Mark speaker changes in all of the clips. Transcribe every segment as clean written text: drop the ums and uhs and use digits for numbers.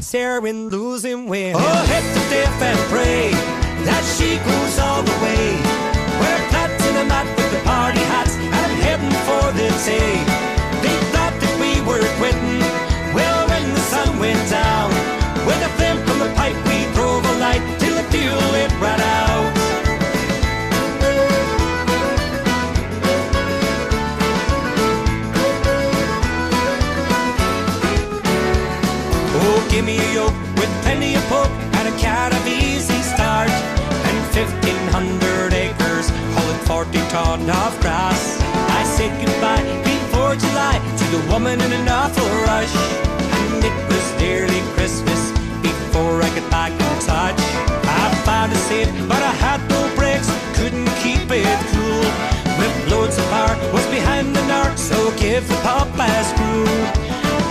Speaker 1: staring, losing wind. Oh, hit the death and pray that she goes all the way. We're flat to the mat with the party hats, and I'm heading for the day. They thought that we were quitting. Well, when the sun went down, with a flame from the pipe, we drove a light till the fuel it ran out. Oh, give me a yoke with plenty of poke and a can of Easy Start, and 1,500 acres hauling 40 ton of grass. I said goodbye before July to the woman in an awful rush, and it was nearly Christmas before I got back in touch. I found a safe, but I had no brakes, couldn't keep it cool. With loads of power, was behind the north, so give the pop a screw.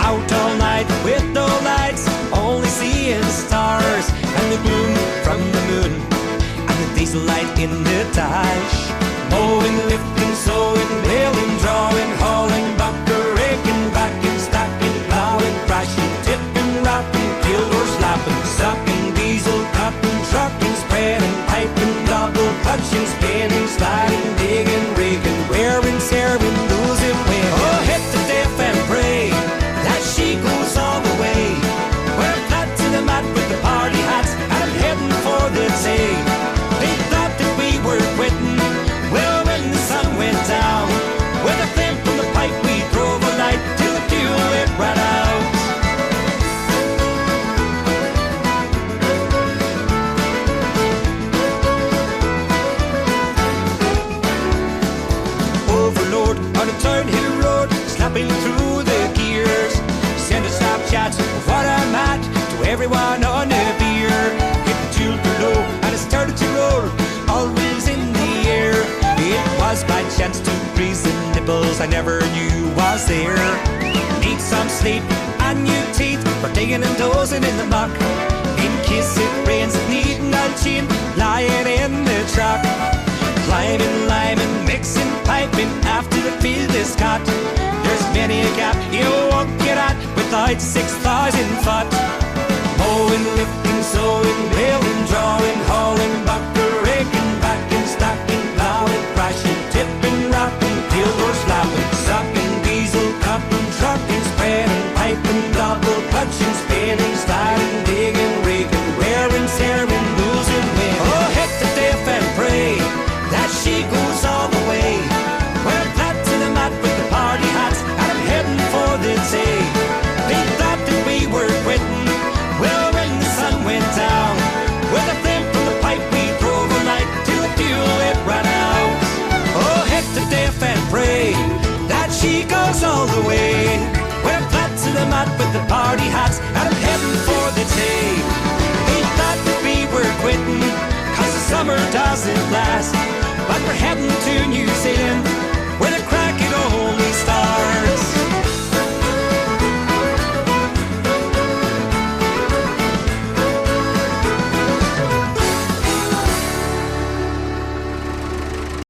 Speaker 1: Out all night with no lights, only seeing stars, and the gloom from the moon, and the diesel light in the dash. Mowing, lifting, sowing, bailing, drawing, hauling, bunker, raking, backing, stacking, plowing, crashing, tipping, wrapping, field or slapping, sucking, diesel, cutting, trucking, spreading, piping, double clutching, spinning, sliding, digging, rigging, wearing, tearing, losing wind. Oh, hit the death and pray that she goes all the way. We're flat to the mat with the party hats, and I'm heading for the day. They thought that we were quitting. Well, when the sun went down, with a flame from the pipe, we drove a light till the fuel it ran out. Overload on a turnhill road, slapping through the gears. Send a Snapchat of what I'm at to everyone on a beer. Hit the tube below and it started to roll, always in the air. It was by chance to breeze the nipples I never knew was there. Need some sleep and new teeth for digging and dozing in the muck. In case it rains, needing a chin, lying in the truck. Climbing, liming, mixing, piping after the field is cut. There's many a gap you won't get at without 6,000 foot. Mowing, lifting, sowing, bailing, drawing, hauling, bunker, raking, backing, stacking, plowing, crashing, tipping, wrapping, field or slapping, sucking, diesel, cutting, trucking, spreading, piping, double clutching, spinning, sliding, digging, rigging, wearing, tearing, losing wind. Oh, hit the death and pray that she goes all the way. We're flat to the mat with the party hats, and I'm heading for the day. They thought that we were quitting. Well, when the sun went down, with a flame from the pipe, we drove a light till the fuel it ran out. Oh, hit the death and pray that she goes all the way. We're flat to the mat with the party hats, and I'm